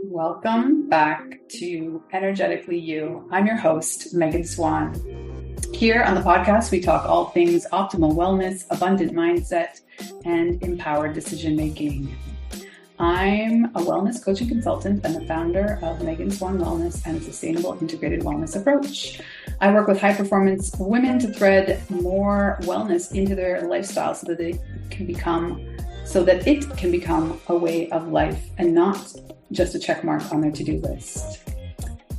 Welcome back to Energetically You. I'm your host, Megan Swan. Here on the podcast, we talk all things optimal wellness, abundant mindset, and empowered decision making. I'm a wellness coach and consultant and the founder of Megan Swan Wellness and Sustainable Integrated Wellness Approach. I work with high-performance women to thread more wellness into their lifestyle so that it can become a way of life and not just a check mark on their to-do list.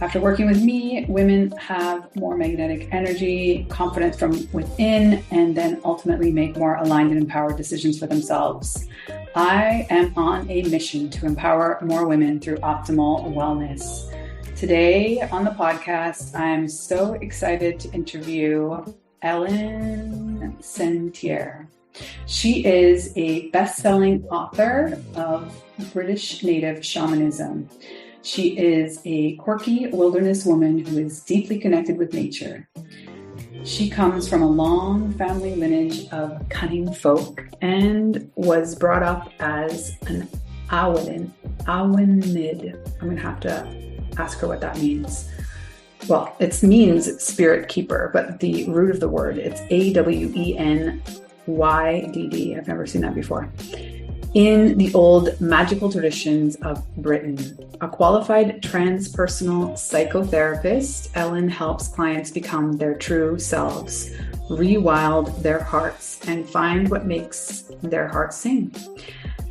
After working with me, women have more magnetic energy, confidence from within, and then ultimately make more aligned and empowered decisions for themselves. I am on a mission to empower more women through optimal wellness. Today on the podcast, I'm so excited to interview Elen Sentier. She is a best-selling author of British Native Shamanism. She is a quirky wilderness woman who is deeply connected with nature. She comes from a long family lineage of Cunning Folk and was brought up as an awenydd. I'm going to have to ask her what that means. Well, it means spirit keeper, but the root of the word, it's awenydd. I've never seen that before. In the old magical traditions of Britain, a qualified transpersonal psychotherapist, Elen helps clients become their true selves, rewild their hearts, and find what makes their hearts sing.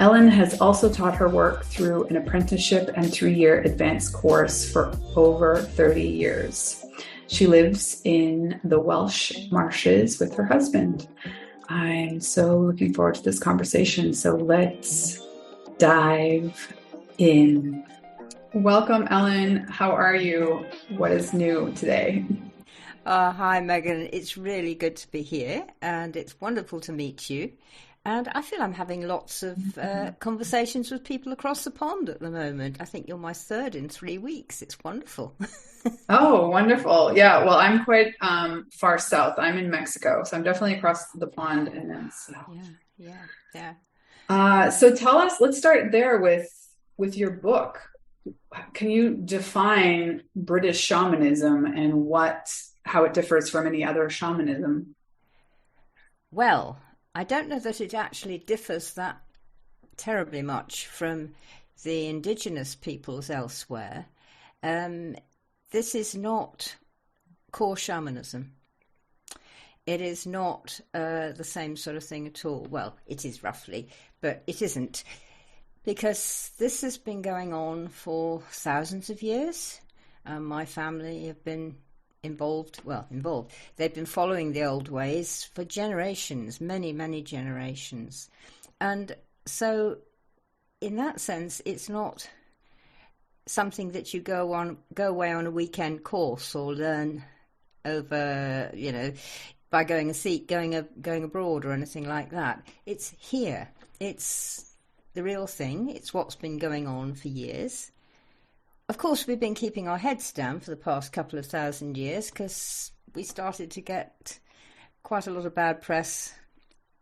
Elen has also taught her work through an apprenticeship and 3-year advanced course for over 30 years. She lives in the Welsh Marches with her husband. I'm so looking forward to this conversation. So let's dive in. Welcome, Elen. How are you? What is new today? Hi, Megan. It's really good to be here, and it's wonderful to meet you. And I feel I'm having lots of conversations with people across the pond at the moment. I think you're my third in 3 weeks. It's wonderful. Oh, wonderful. Yeah, well, I'm quite far south. I'm in Mexico, so I'm definitely across the pond and then south. Yeah. So tell us, let's start there with your book. Can you define British shamanism and how it differs from any other shamanism? Well, I don't know that it actually differs that terribly much from the indigenous peoples elsewhere. This is not core shamanism. It is not the same sort of thing at all. Well, it is roughly, but it isn't. Because this has been going on for thousands of years. My family have been involved. They've been following the old ways for generations, many, many generations. And so in that sense, it's not something that you go away on a weekend course or learn over, by going abroad or anything like that. It's here. It's the real thing. It's what's been going on for years. Of course, we've been keeping our heads down for the past couple of thousand years because we started to get quite a lot of bad press.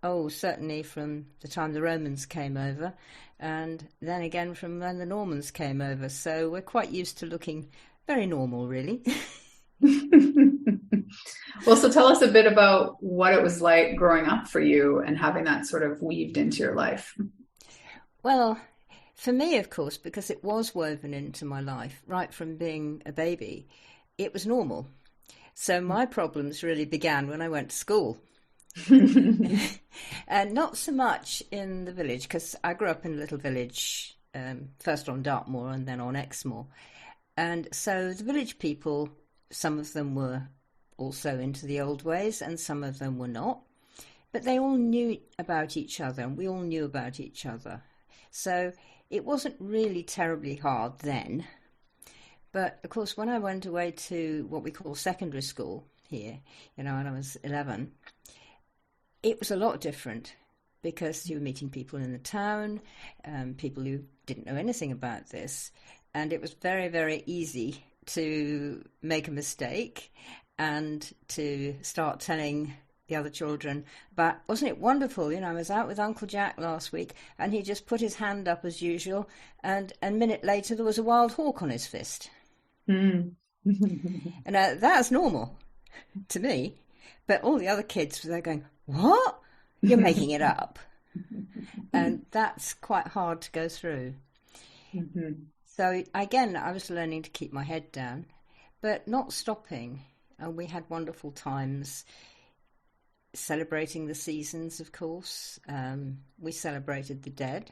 Oh, certainly from the time the Romans came over, and then again from when the Normans came over. So we're quite used to looking very normal, really. Well, so tell us a bit about what it was like growing up for you and having that sort of weaved into your life. Well, for me, of course, because it was woven into my life right from being a baby, it was normal. So my problems really began when I went to school. And not so much in the village, because I grew up in a little village, first on Dartmoor and then on Exmoor. And so the village people, some of them were also into the old ways and some of them were not. But they all knew about each other and we all knew about each other. So it wasn't really terribly hard then. But of course, when I went away to what we call secondary school here, when I was 11, it was a lot different because you were meeting people in the town, people who didn't know anything about this. And it was very, very easy to make a mistake and to start telling the other children, but wasn't it wonderful? I was out with Uncle Jack last week, and he just put his hand up as usual, and a minute later there was a wild hawk on his fist. And that's normal to me, but all the other kids, they're going, what? You're making it up. And that's quite hard to go through. So again, I was learning to keep my head down, but not stopping. And we had wonderful times celebrating the seasons, of course. We celebrated the dead,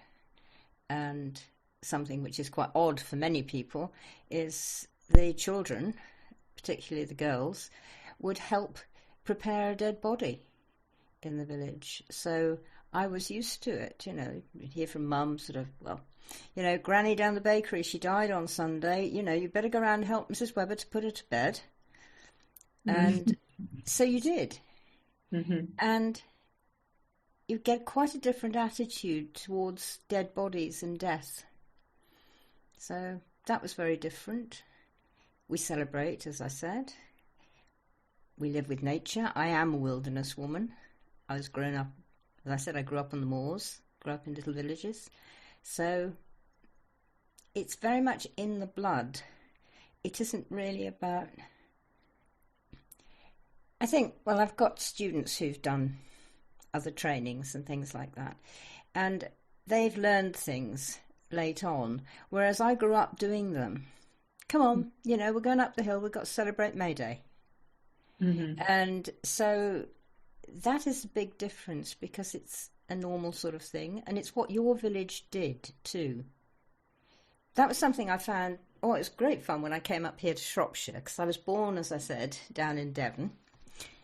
and something which is quite odd for many people is the children, particularly the girls, would help prepare a dead body in the village. So I was used to it, you'd hear from mum sort of, well, Granny down the bakery, she died on Sunday, you better go around and help Mrs. Webber to put her to bed. And so you did. And you get quite a different attitude towards dead bodies and death. So that was very different. We celebrate, as I said. We live with nature. I am a wilderness woman. I was grown up, as I said, I grew up on the moors, grew up in little villages. So it's very much in the blood. It isn't really about... I think, well, I've got students who've done other trainings and things like that, and they've learned things late on, whereas I grew up doing them. Come on, we're going up the hill, we've got to celebrate May Day. And so that is a big difference, because it's a normal sort of thing, and it's what your village did too. That was something I found, it was great fun when I came up here to Shropshire, because I was born, as I said, down in Devon,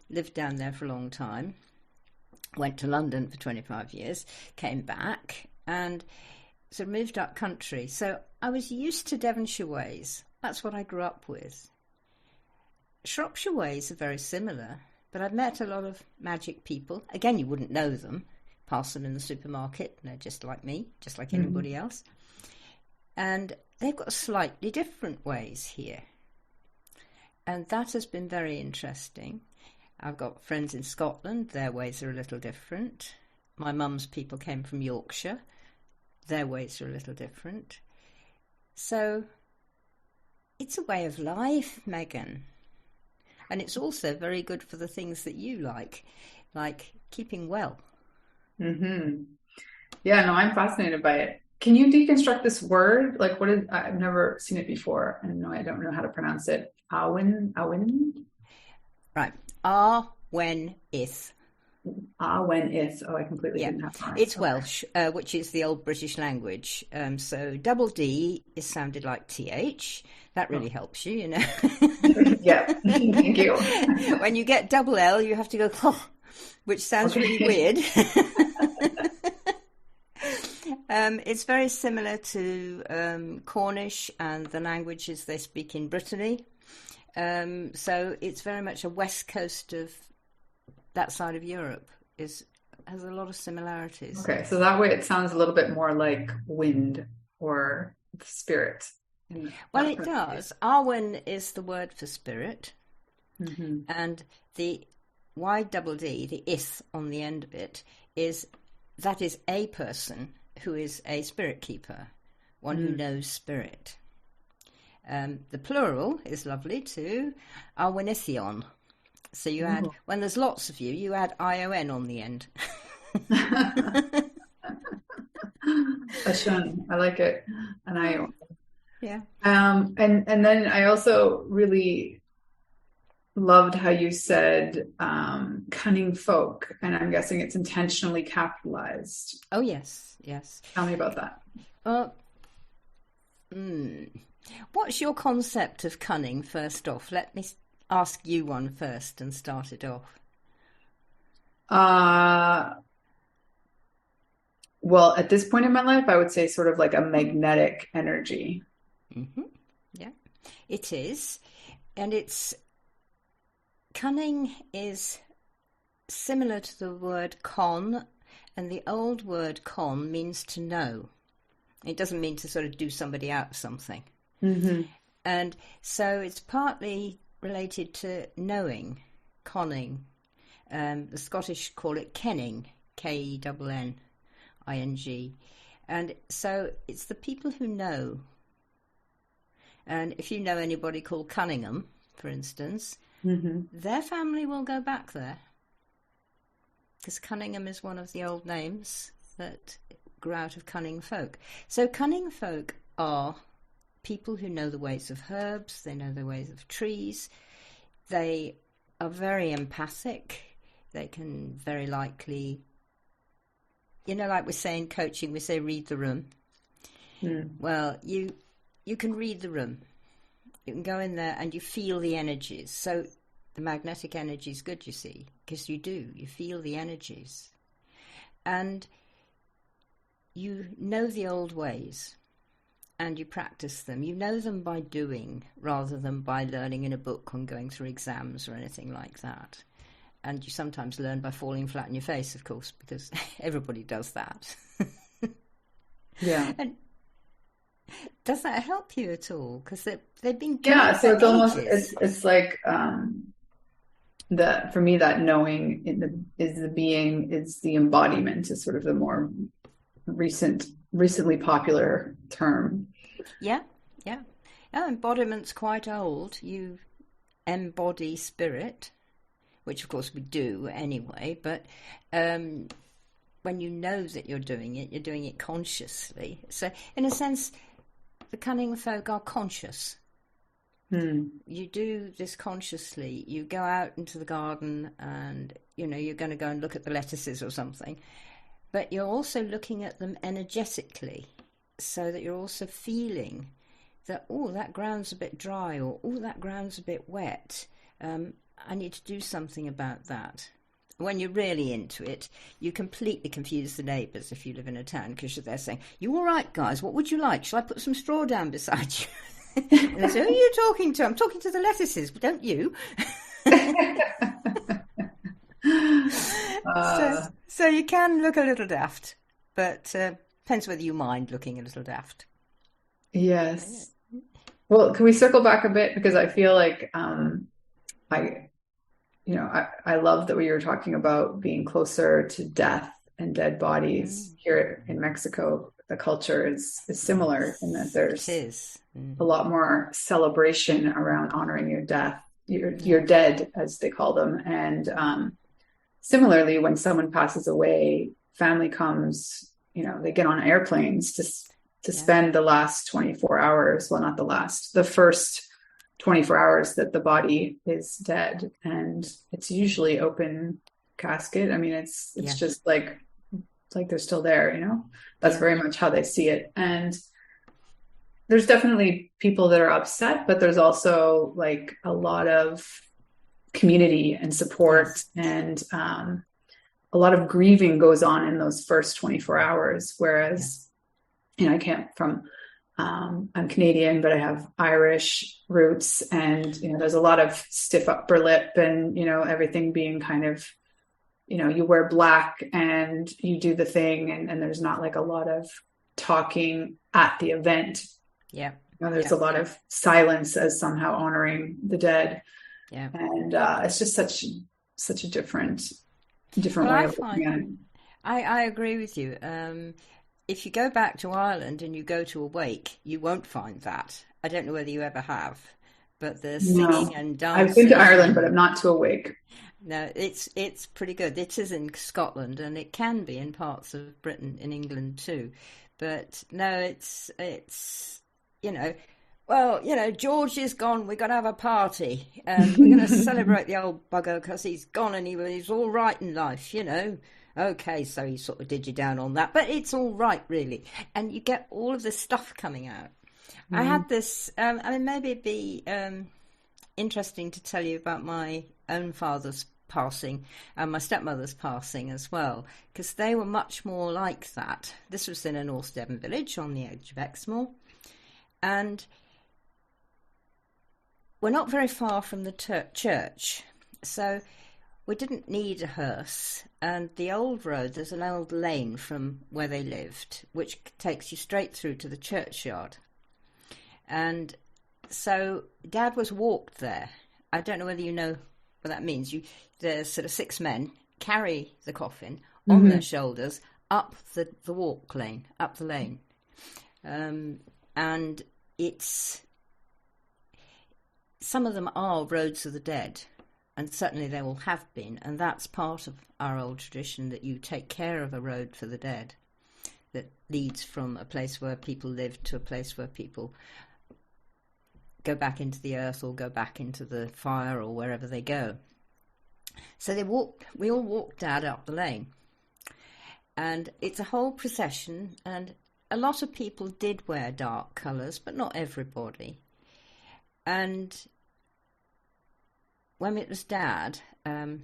lived down there for a long time, went to London for 25 years, came back, and sort of moved up country. So I was used to Devonshire ways. That's what I grew up with. Shropshire ways are very similar, but I've met a lot of magic people. Again, you wouldn't know them. Pass them in the supermarket. They're just like me, just like anybody else. And they've got slightly different ways here. And that has been very interesting. I've got friends in Scotland. Their ways are a little different. My mum's people came from Yorkshire. Their ways are a little different. So it's a way of life, Megan. And it's also very good for the things that you like keeping well. Yeah, no, I'm fascinated by it. Can you deconstruct this word? Like, what is, I've never seen it before, and I don't know how to pronounce it. Awenydd? Right. Awenydd. Awenydd. Oh, I completely didn't have that. It's Welsh, which is the old British language. So double D is sounded like TH. That really helps you, Yeah, thank you. When you get double L, you have to go, oh, which sounds really weird. It's very similar to Cornish and the languages they speak in Brittany. So it's very much a west coast of that side of Europe. Has a lot of similarities. Okay, so that way it sounds a little bit more like wind or spirit. Well, it does. Arwen is the word for spirit, and the YDD, the ith on the end of it, is a person who is a spirit keeper, one who knows spirit. The plural is lovely too, awenydd. So you add, when there's lots of you, you add ION on the end. Ashun, I like it. And I, yeah. And then I also really loved how you said cunning folk, and I'm guessing it's intentionally capitalized. Oh, yes. Tell me about that. What's your concept of cunning, first off? Let me ask you one first and start it off. Well, at this point in my life, I would say sort of like a magnetic energy. Yeah, it is. And cunning is similar to the word con, and the old word con means to know. It doesn't mean to sort of do somebody out of something. And so it's partly related to knowing, conning, The Scottish call it kenning, Kenning. And so it's the people who know. And if you know anybody called Cunningham, for instance, their family will go back there. Because Cunningham is one of the old names that grew out of Cunning Folk. So Cunning Folk are people who know the ways of herbs, they know the ways of trees, they are very empathic, they can very likely, like we say in coaching, we say read the room. Well, you can read the room. You can go in there and you feel the energies. So the magnetic energy is good, you see, because you feel the energies. And you know the old ways and you practice them. You know them by doing rather than by learning in a book and going through exams or anything like that. And you sometimes learn by falling flat on your face, of course, because everybody does that. Yeah. And does that help you at all? Because they've been doing it so for it's almost ages. it's like for me that knowing is the being, is the embodiment, is sort of the more recently popular term. Yeah. Embodiment's quite old. You embody spirit, which of course we do anyway, but when you know that you're doing it consciously. So in a sense, the Cunning Folk are conscious. You do this consciously. You go out into the garden and, you're going to go and look at the lettuces or something, but you're also looking at them energetically, so that you're also feeling that, that ground's a bit dry, or, that ground's a bit wet. I need to do something about that. When you're really into it, you completely confuse the neighbours if you live in a town, because they're saying, "You all right, guys? What would you like? Shall I put some straw down beside you?" And they say, "Who are you talking to?" "I'm talking to the lettuces, don't you?" So you can look a little daft, but depends whether you mind looking a little daft. Yes. Well, can we circle back a bit? Because I feel like I love that we were talking about being closer to death and dead bodies. Here in Mexico. The culture is similar in that there's a lot more celebration around honoring your death, your dead, as they call them. And similarly, when someone passes away, family comes, they get on airplanes to spend the last 24 hours. Well, not the last, the first 24 hours that the body is dead. And it's usually open casket. I mean, it's just like they're still there, that's very much how they see it. And there's definitely people that are upset, but there's also like a lot of community and support, and a lot of grieving goes on in those first 24 hours. Whereas, I came from, I'm Canadian, but I have Irish roots, and, there's a lot of stiff upper lip and, everything being kind of, you wear black and you do the thing, and there's not like a lot of talking at the event. There's a lot of silence as somehow honoring the dead. And it's just such a different way of looking at it. I agree with you. If you go back to Ireland and you go to a wake, you won't find that. I don't know whether you ever have, but the singing and dancing. I've been to Ireland, but I'm not to a wake. No, it's pretty good. It is in Scotland, and it can be in parts of Britain, in England too. But no, it's George is gone. We've got to have a party, and we're going to celebrate the old bugger because he's gone and he's all right in life. Okay, so he sort of did you down on that, but it's all right, really. And you get all of this stuff coming out. I had this. Maybe it'd be interesting to tell you about my own father's passing and my stepmother's passing as well, because they were much more like that. This was in a North Devon village on the edge of Exmoor, and we're not very far from the church, so we didn't need a hearse. And the old road, there's an old lane from where they lived, which takes you straight through to the churchyard. And so Dad was walked there. I don't know whether you know Well, that means there's sort of 6 men carry the coffin on their shoulders up the walk lane, up the lane. And some of them are roads of the dead, and certainly they will have been, and that's part of our old tradition, that you take care of a road for the dead that leads from a place where people lived to a place where people go back into the earth or go back into the fire or wherever they go. So we all walked Dad up the lane, and it's a whole procession, and a lot of people did wear dark colours, but not everybody. And when it was Dad, my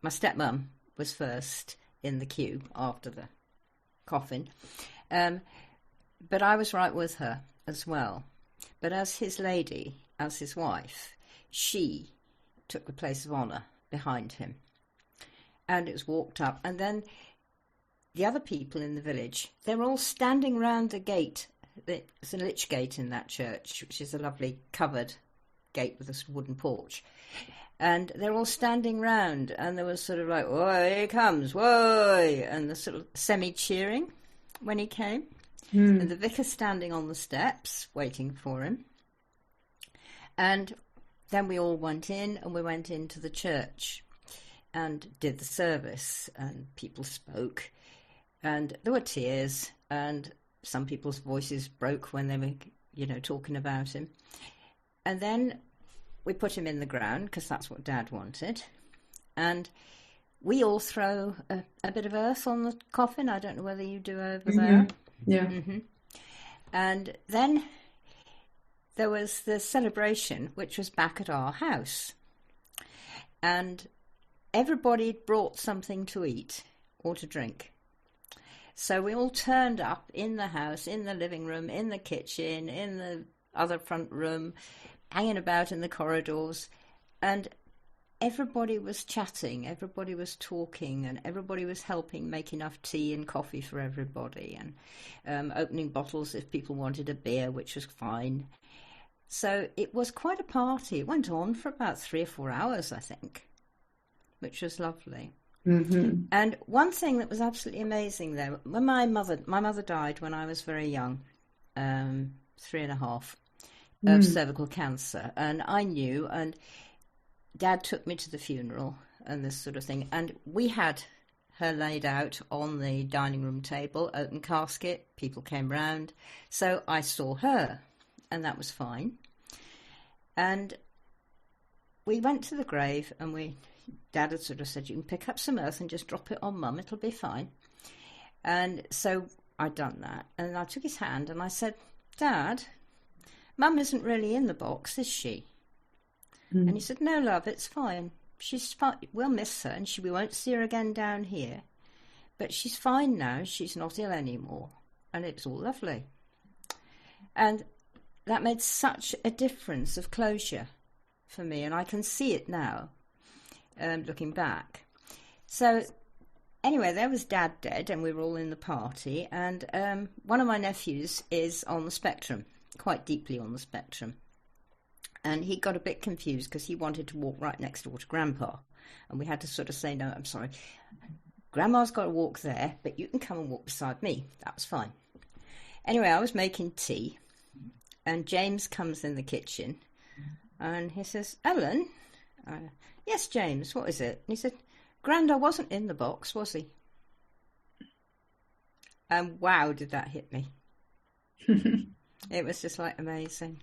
stepmum was first in the queue after the coffin, but I was right with her as well. But as his lady, as his wife, she took the place of honour behind him, and it was walked up, and then the other people in the village, they're all standing round the gate. There's a lich gate in that church, which is a lovely covered gate with a wooden porch. And they're all standing round, and there was sort of like, "Whoa, here he comes, whoa!" and the sort of semi-cheering when he came. And the vicar standing on the steps, waiting for him. And then we all went in, and we went into the church and did the service, and people spoke. And there were tears, and some people's voices broke when they were, talking about him. And then we put him in the ground, because that's what Dad wanted. And we all throw a bit of earth on the coffin. I don't know whether you do over there. Yeah. And then there was the celebration, which was back at our house. And everybody brought something to eat or to drink. So we all turned up in the house, in the living room, in the kitchen, in the other front room, hanging about in the corridors, and everybody was chatting, everybody was talking, and everybody was helping make enough tea and coffee for everybody, and opening bottles if people wanted a beer, which was fine. So it was quite a party. It went on for about 3 or 4 hours, I think, which was lovely. And one thing that was absolutely amazing there, when my mother died when I was very young, 3.5, of cervical cancer, and I knew, and Dad took me to the funeral and this sort of thing, and we had her laid out on the dining room table, open casket, people came round, so I saw her, and that was fine. And we went to the grave, and Dad had sort of said, "You can pick up some earth and just drop it on Mum, it'll be fine." And so I'd done that, and I took his hand and I said, "Dad, Mum isn't really in the box, is she?" And he said, "No, love, it's fine. She's fine. We'll miss her, and we won't see her again down here. But she's fine now. She's not ill anymore." And it's all lovely. And that made such a difference of closure for me, and I can see it now, looking back. So anyway, there was Dad dead, and we were all in the party, and one of my nephews is on the spectrum, quite deeply on the spectrum. And he got a bit confused because he wanted to walk right next door to Grandpa. And we had to sort of say, "No, I'm sorry. Grandma's got to walk there, but you can come and walk beside me." That was fine. Anyway, I was making tea, and James comes in the kitchen, and he says, "Ellen?" "Yes, James, what is it?" And he said, "Granda wasn't in the box, was he?" And wow, did that hit me. It was just like amazing.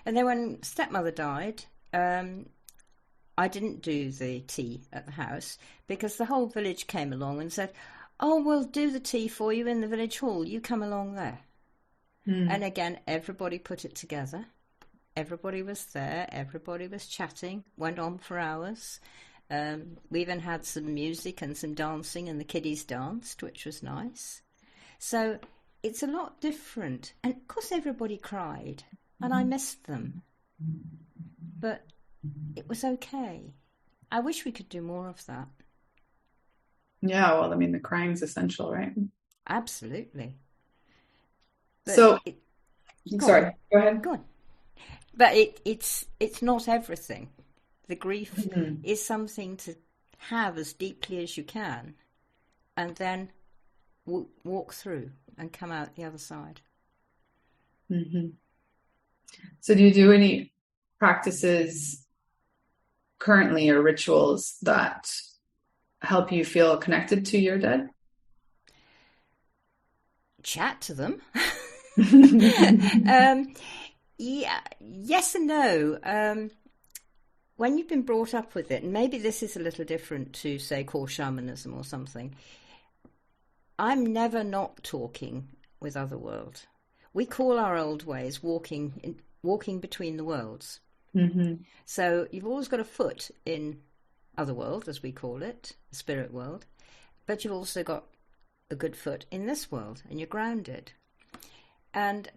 And then when stepmother died, I didn't do the tea at the house because the whole village came along and said, "Oh, we'll do the tea for you in the village hall. You come along there." And again, everybody put it together. Everybody was there. Everybody was chatting. Went on for hours. We even had some music and some dancing, and the kiddies danced, which was nice. So it's a lot different. And of course, everybody cried. And I missed them. But it was okay. I wish we could do more of that. Yeah, well, I mean, the crying's essential, right? Absolutely. But so, sorry, go ahead. Go on. But it's not everything. The grief is something to have as deeply as you can, and then walk through and come out the other side. Mm-hmm. So do you do any practices currently or rituals that help you feel connected to your dead? Chat to them. Yeah, yes and no. When you've been brought up with it, and maybe this is a little different to, say, core shamanism or something, I'm never not talking with otherworld. We call our old ways walking between the worlds. Mm-hmm. So you've always got a foot in otherworld, as we call it, the spirit world, but you've also got a good foot in this world, and you're grounded. And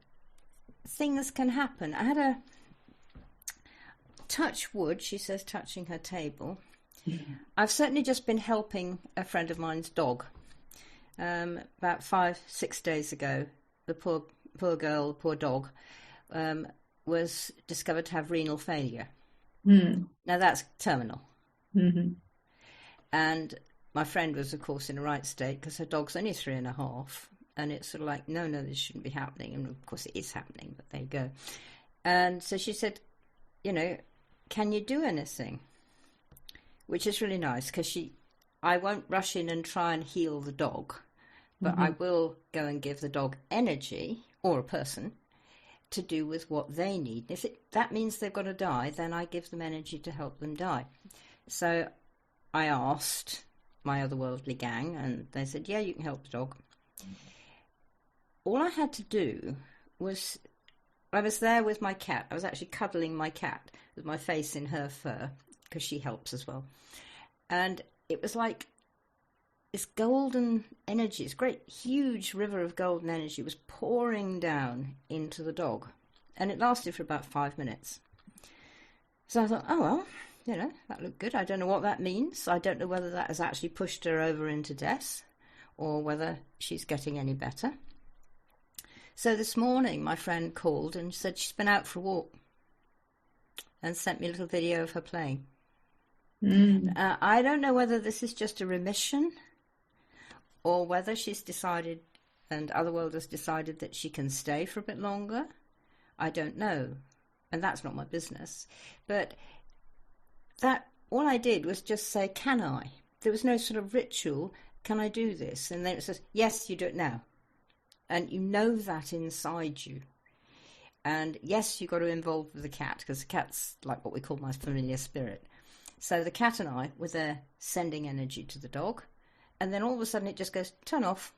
things can happen. I had a touch wood, she says, touching her table. Mm-hmm. I've certainly just been helping a friend of mine's dog. About 5-6 days ago, the poor dog, was discovered to have renal failure. Mm. Now that's terminal. Mm-hmm. And my friend was, of course, in a right state because her dog's only 3.5. And it's sort of like, no, this shouldn't be happening. And of course it is happening, but there you go. And so she said, can you do anything? Which is really nice because I won't rush in and try and heal the dog, but I will go and give the dog energy, or a person, to do with what they need. If that means they've got to die, then I give them energy to help them die. So I asked my otherworldly gang, and they said, yeah, you can help the dog. All I had to do was, I was there with my cat. I was actually cuddling my cat with my face in her fur, because she helps as well. And it was like this golden energy, this great huge river of golden energy was pouring down into the dog. And it lasted for about 5 minutes. So I thought, oh, well, that looked good. I don't know what that means. I don't know whether that has actually pushed her over into death or whether she's getting any better. So this morning, my friend called and said she's been out for a walk and sent me a little video of her playing. I don't know whether this is just a remission or whether she's decided, and Otherworld has decided, that she can stay for a bit longer. I don't know. And that's not my business. But all I did was just say, can I? There was no sort of ritual. Can I do this? And then it says, yes, you do it now. And you know that inside you. And yes, you've got to involve with the cat, because the cat's like what we call my familiar spirit. So the cat and I were there sending energy to the dog. And then all of a sudden it just goes, turn off.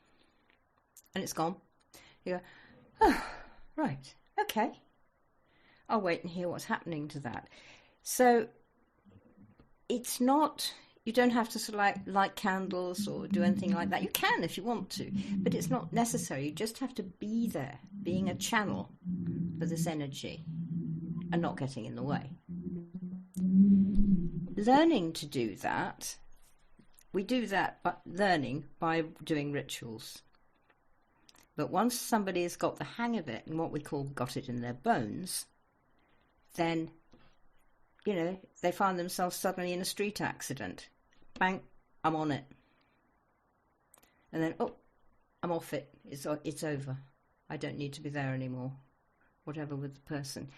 And it's gone. You go, oh, right, okay. I'll wait and hear what's happening to that. So it's not, you don't have to sort of light candles or do anything like that. You can if you want to, but it's not necessary. You just have to be there, being a channel for this energy and not getting in the way. Learning to do that, we do that by learning by doing rituals. But once somebody has got the hang of it and what we call got it in their bones, then, they find themselves suddenly in a street accident. Bang, I'm on it. And then, oh, I'm off it. It's over. I don't need to be there anymore. Whatever with the person.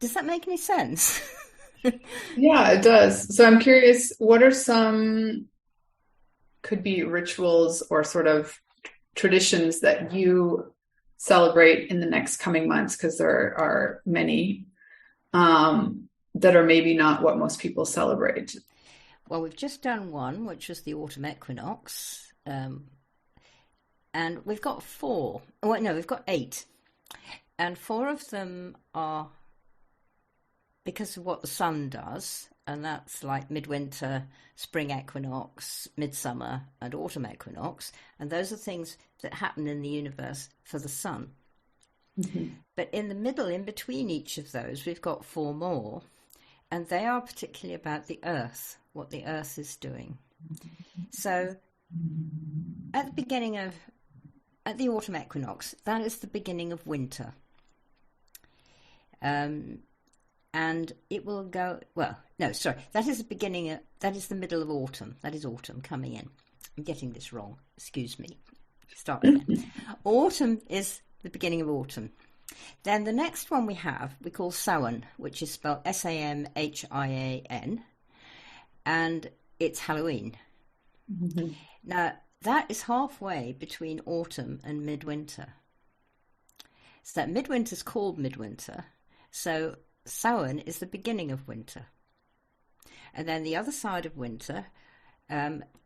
Does that make any sense? Yeah, it does. So I'm curious, what are some, could be rituals or sort of traditions that you celebrate in the next coming months? Because there are many that are maybe not what most people celebrate. Well, we've just done one, which was the autumn equinox. And we've got 4. Well, no, we've got 8. And 4 of them are because of what the sun does, and that's like midwinter, spring equinox, midsummer, and autumn equinox. And those are things that happen in the universe for the sun. Mm-hmm. But in the middle, in between each of those, we've got 4 more, and they are particularly about the earth, what the earth is doing. So at the autumn equinox, that is the beginning of winter. and it will go, well, no, sorry, that is the middle of autumn. That is autumn coming in. I'm getting this wrong. Excuse me. Start again. Autumn is the beginning of autumn. Then the next one we call Samhain, which is spelled Samhian, and it's Halloween. Mm-hmm. Now, that is halfway between autumn and midwinter. So that midwinter is called midwinter. So Samhain is the beginning of winter. And then the other side of winter,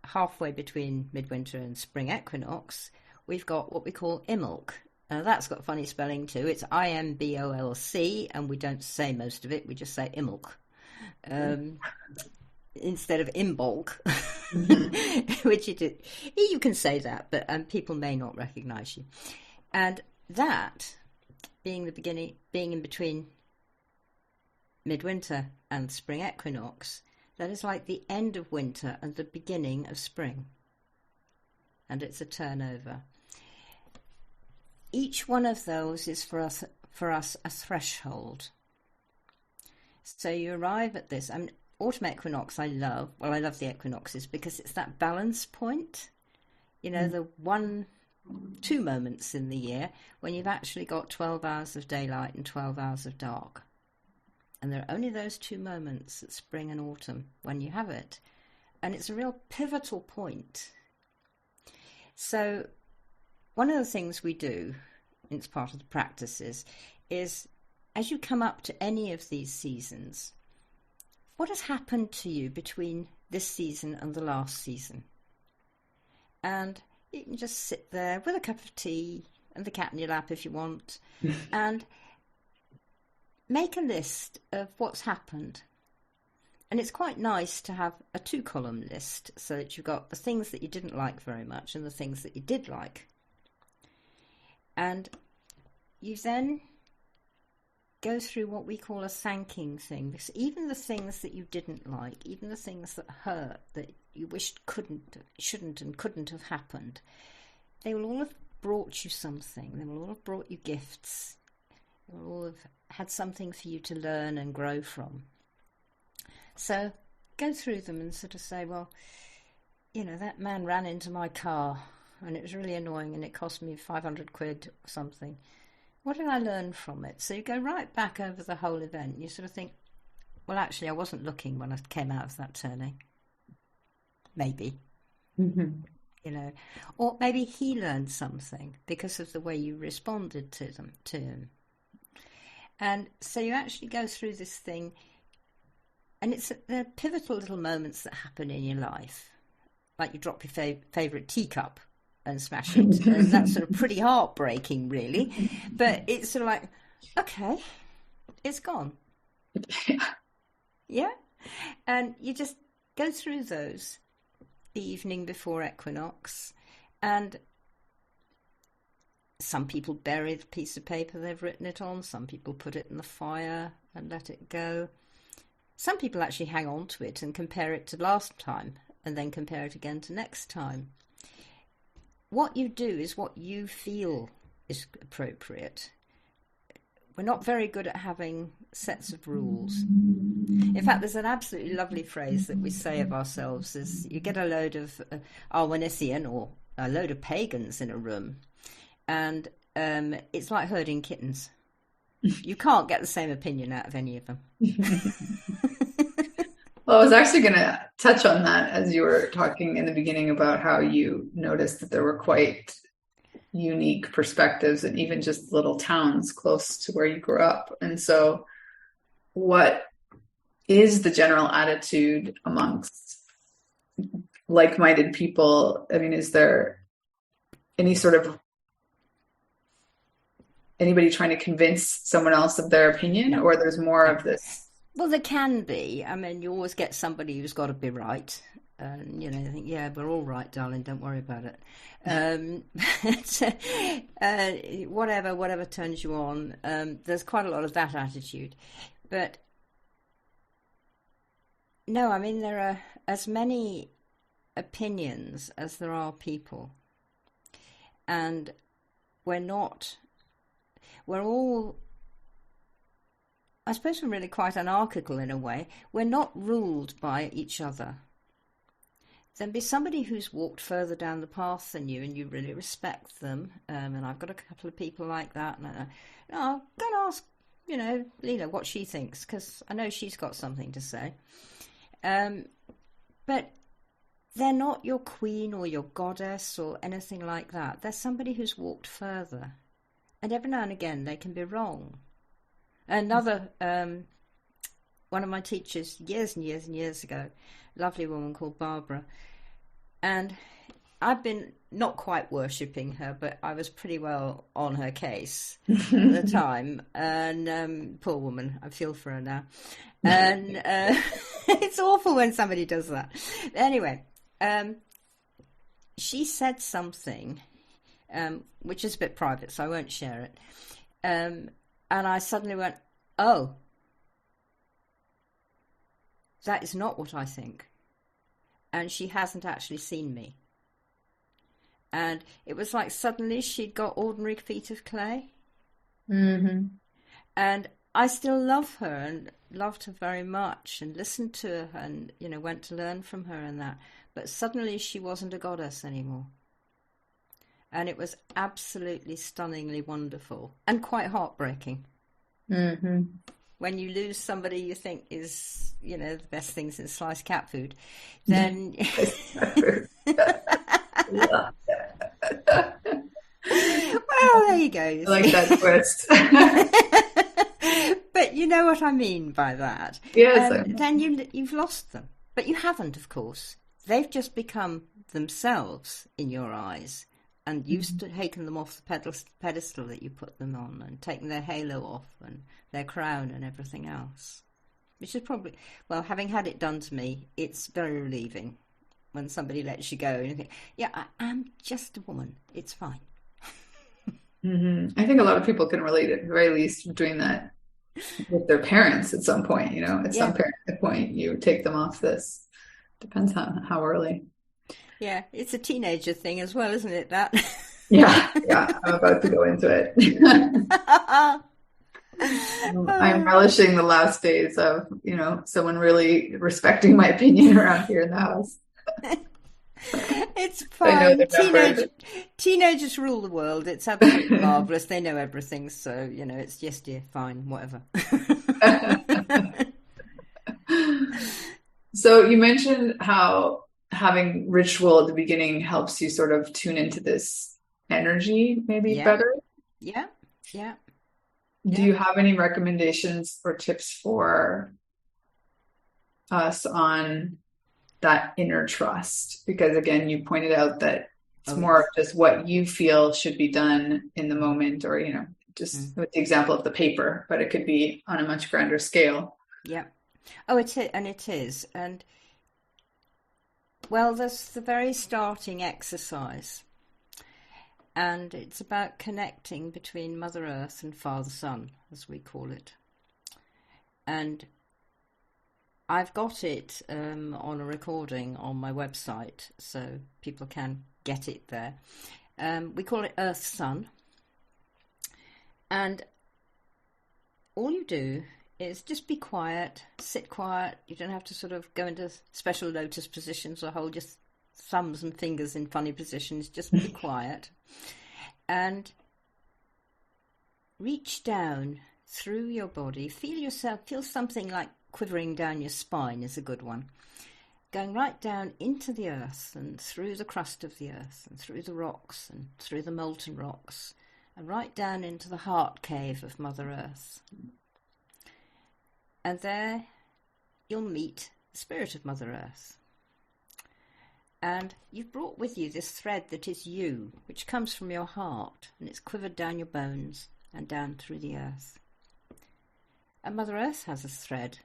halfway between midwinter and spring equinox, we've got what we call Imbolc. That's got funny spelling too. It's Imbolc, and we don't say most of it. We just say Imbolc. Instead of Imbolc, which you can say that, but people may not recognise you. And that being the beginning, being in between midwinter and spring equinox, that is like the end of winter and the beginning of spring. And it's a turnover. Each one of those is for us a threshold. So you arrive at this. Autumn equinox I love. Well, I love the equinoxes because it's that balance point. You know, the 2 moments in the year when you've actually got 12 hours of daylight and 12 hours of dark. And there are only those 2 moments at spring and autumn when you have it. And it's a real pivotal point. So one of the things we do, and it's part of the practices, is as you come up to any of these seasons, what has happened to you between this season and the last season? And you can just sit there with a cup of tea and the cat in your lap if you want, and make a list of what's happened. And it's quite nice to have a 2-column list so that you've got the things that you didn't like very much and the things that you did like. And you then go through what we call a thanking thing, because even the things that you didn't like, even the things that hurt, that you wished shouldn't and couldn't have happened, they will all have brought you something. They will all have brought you gifts. They will all have had something for you to learn and grow from. So go through them and sort of say, well, you know, that man ran into my car and it was really annoying and it cost me 500 quid or something. What did I learn from it? So you go right back over the whole event. You sort of think, well, actually, I wasn't looking when I came out of that turning. Maybe. Mm-hmm. You know, or maybe he learned something because of the way you responded to him. And so you actually go through this thing, and there are pivotal little moments that happen in your life. Like you drop your favourite teacup and smash it. And that's sort of pretty heartbreaking, really. But it's sort of like, okay, it's gone. Yeah? And you just go through those the evening before equinox. And some people bury the piece of paper they've written it on. Some people put it in the fire and let it go. Some people actually hang on to it and compare it to last time and then compare it again to next time. What you do is what you feel is appropriate. We're not very good at having sets of rules. In fact, there's an absolutely lovely phrase that we say of ourselves is you get a load of awenydd or a load of pagans in a room and it's like herding kittens. You can't get the same opinion out of any of them. Well, I was actually going to touch on that as you were talking in the beginning about how you noticed that there were quite unique perspectives and even just little towns close to where you grew up. And so what is the general attitude amongst like-minded people? I mean, is there any sort of anybody trying to convince someone else of their opinion, or there's more of this? Well, there can be. I mean, you always get somebody who's got to be right. And, you know, you think, yeah, we're all right, darling, don't worry about it. Whatever turns you on. There's quite a lot of that attitude. But, no, I mean, there are as many opinions as there are people. And we're all I suppose we're really quite anarchical in a way. We're not ruled by each other. Then be somebody who's walked further down the path than you and you really respect them. And I've got a couple of people like that. And I'll go and ask, Leela what she thinks, because I know she's got something to say. But they're not your queen or your goddess or anything like that. They're somebody who's walked further. And every now and again they can be wrong. Another, one of my teachers years and years and years ago, lovely woman called Barbara, and I've been not quite worshipping her, but I was pretty well on her case at the time, and poor woman, I feel for her now, and it's awful when somebody does that. Anyway, she said something which is a bit private, so I won't share it, and I suddenly went, oh, that is not what I think. And she hasn't actually seen me. And it was like suddenly she'd got ordinary feet of clay. Mm-hmm. And I still love her and loved her very much and listened to her and, went to learn from her and that. But suddenly she wasn't a goddess anymore. And it was absolutely stunningly wonderful and quite heartbreaking. Mm-hmm. When you lose somebody you think is, the best thing since sliced cat food, then... Well, there you go. I like that twist. But you know what I mean by that. Yes. Then you've lost them. But you haven't, of course. They've just become themselves in your eyes. And you've taken them off the pedestal that you put them on and taken their halo off and their crown and everything else. Which is probably, well, having had it done to me, it's very relieving when somebody lets you go and you think, yeah, I am just a woman. It's fine. Mm-hmm. I think a lot of people can relate at the very least doing that with their parents at some point, at some point you take them off this. Depends on how early. Yeah, it's a teenager thing as well, isn't it, that? Yeah, I'm about to go into it. I'm relishing the last days of, someone really respecting my opinion around here in the house. It's fine. Teenagers rule the world. It's absolutely marvellous. They know everything, so, it's just, fine, whatever. So you mentioned how having ritual at the beginning helps you sort of tune into this energy maybe better. Yeah. Do you have any recommendations or tips for us on that inner trust? Because again, you pointed out that it's more of just what you feel should be done in the moment, or, just with the example of the paper, but it could be on a much grander scale. Yeah. Oh, it is. And well, there's the very starting exercise, and it's about connecting between Mother Earth and Father Sun, as we call it. And I've got it on a recording on my website, so people can get it there. We call it Earth Sun. And all you do is just be quiet, sit quiet. You don't have to sort of go into special lotus positions or hold your thumbs and fingers in funny positions. Just be quiet and reach down through your body. Feel something like quivering down your spine is a good one. Going right down into the earth and through the crust of the earth and through the rocks and through the molten rocks and right down into the heart cave of Mother Earth. And there you'll meet the spirit of Mother Earth. And you've brought with you this thread that is you, which comes from your heart, and it's quivered down your bones and down through the earth. And Mother Earth has a thread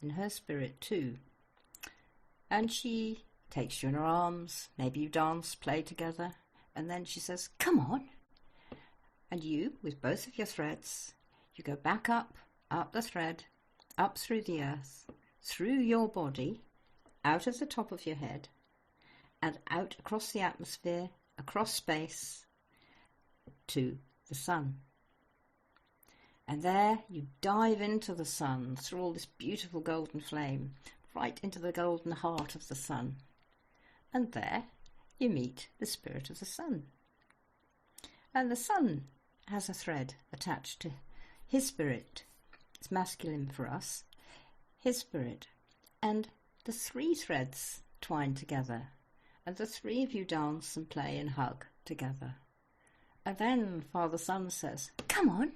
in her spirit too. And she takes you in her arms, maybe you dance, play together, and then she says, come on. And you, with both of your threads, you go back up the thread, up through the earth, through your body, out of the top of your head, and out across the atmosphere, across space, to the sun. And there you dive into the sun through all this beautiful golden flame, right into the golden heart of the sun. And there you meet the spirit of the sun. And the sun has a thread attached to his spirit. It's masculine for us. His spirit. And the 3 threads twine together. And the 3 of you dance and play and hug together. And then Father Sun says, "Come on."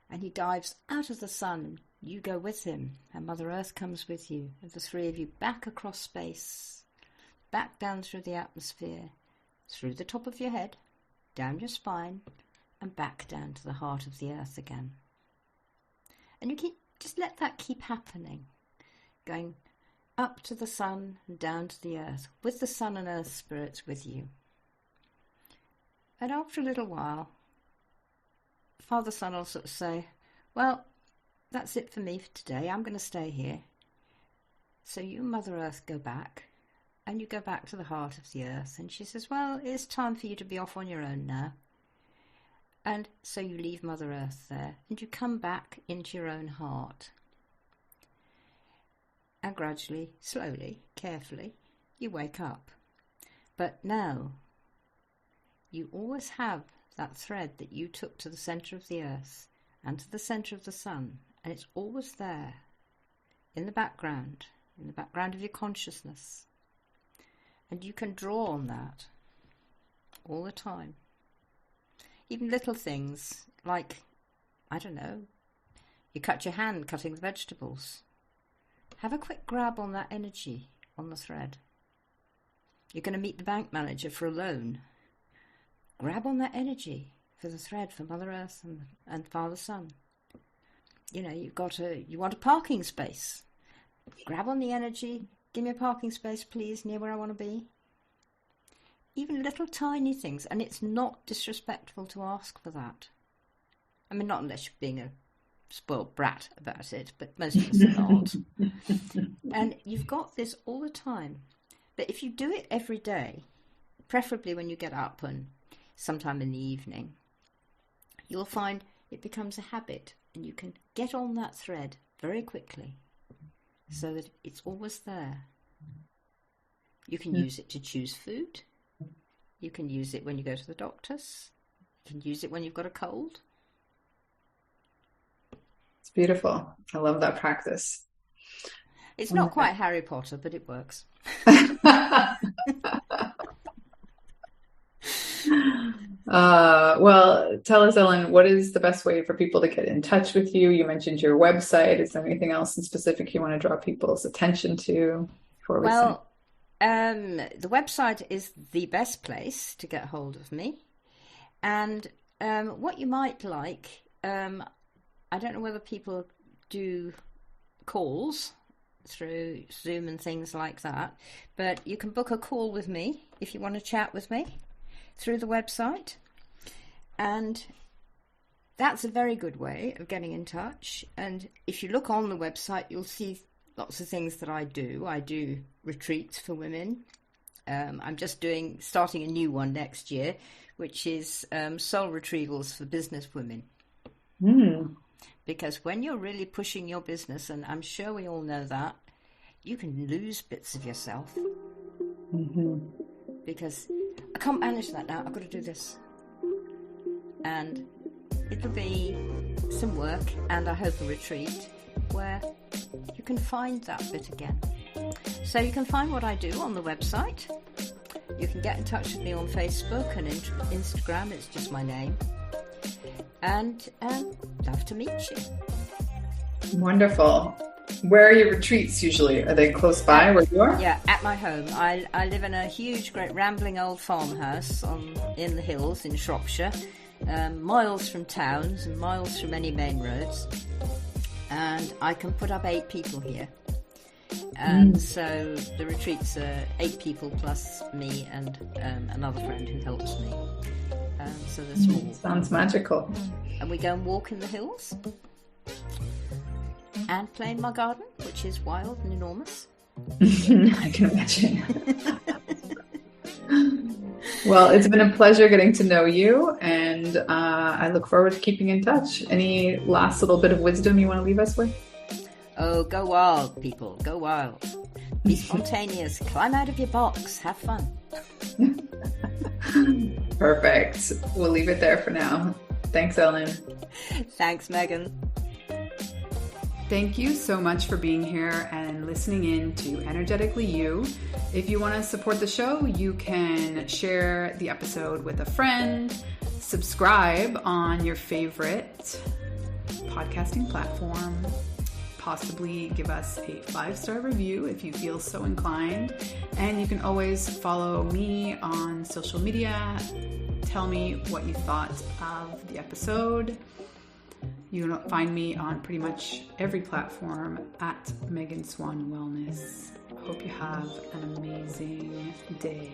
And he dives out of the sun, and you go with him, and Mother Earth comes with you, and the 3 of you back across space, back down through the atmosphere, through the top of your head, down your spine, and back down to the heart of the earth again. And you just let that keep happening, going up to the sun and down to the earth, with the sun and earth spirits with you. And after a little while, Father Sun will sort of say, "Well, that's it for me for today. I'm going to stay here." So you and Mother Earth go back, and you go back to the heart of the earth. And she says, "Well, it's time for you to be off on your own now." And so you leave Mother Earth there, and you come back into your own heart. And gradually, slowly, carefully, you wake up. But now, you always have that thread that you took to the centre of the earth and to the centre of the sun, and it's always there in the background of your consciousness. And you can draw on that all the time. Even little things like, I don't know, you cut your hand cutting the vegetables. Have a quick grab on that energy on the thread. You're going to meet the bank manager for a loan. Grab on that energy for the thread for Mother Earth and Father Sun. You know, you want a parking space. Grab on the energy. "Give me a parking space, please, near where I want to be." Even little tiny things, and it's not disrespectful to ask for that. I mean, not unless you're being a spoiled brat about it, but most of us are not. And you've got this all the time. But if you do it every day, preferably when you get up and sometime in the evening, you'll find it becomes a habit, and you can get on that thread very quickly so that it's always there. You can use it to choose food. You can use it when you go to the doctors. You can use it when you've got a cold. It's beautiful. I love that practice. It's not quite Harry Potter, but it works. Well, tell us, Ellen, what is the best way for people to get in touch with you? You mentioned your website. Is there anything else in specific you want to draw people's attention to? The website is the best place to get hold of me. And what you might like, I don't know whether people do calls through Zoom and things like that, but you can book a call with me if you want to chat with me through the website. And that's a very good way of getting in touch. And if you look on the website, you'll see lots of things that I do. I do retreats for women. I'm just starting a new one next year, which is soul retrievals for business women. Because when you're really pushing your business, and I'm sure we all know that, you can lose bits of yourself. Because I can't manage that now, I've got to do this. And it'll be some work, and I hope a retreat where you can find that bit again. So you can find what I do on the website. You can get in touch with me on Facebook and Instagram, it's just my name. And love to meet you. Wonderful. Where are your retreats usually? Are they close by where you are? Yeah, at my home. I live in a huge, great, rambling old farmhouse in the hills in Shropshire, miles from towns and miles from any main roads. And I can put up 8 people here. And so the retreats are 8 people plus me and another friend who helps me. So they're small. Sounds magical. And we go and walk in the hills and play in my garden, which is wild and enormous. I can imagine. Well, it's been a pleasure getting to know you, and and I look forward to keeping in touch. Any last little bit of wisdom you want to leave us with? Oh, go wild, people. Go wild. Be spontaneous. Climb out of your box. Have fun. Perfect. We'll leave it there for now. Thanks, Ellen. Thanks, Megan. Thank you so much for being here and listening in to Energetically You. If you want to support the show, you can share the episode with a friend, subscribe on your favorite podcasting platform, possibly give us a 5-star review if you feel so inclined. And you can always follow me on social media. Tell me what you thought of the episode. You can find me on pretty much every platform at Megan Swan Wellness. Hope you have an amazing day.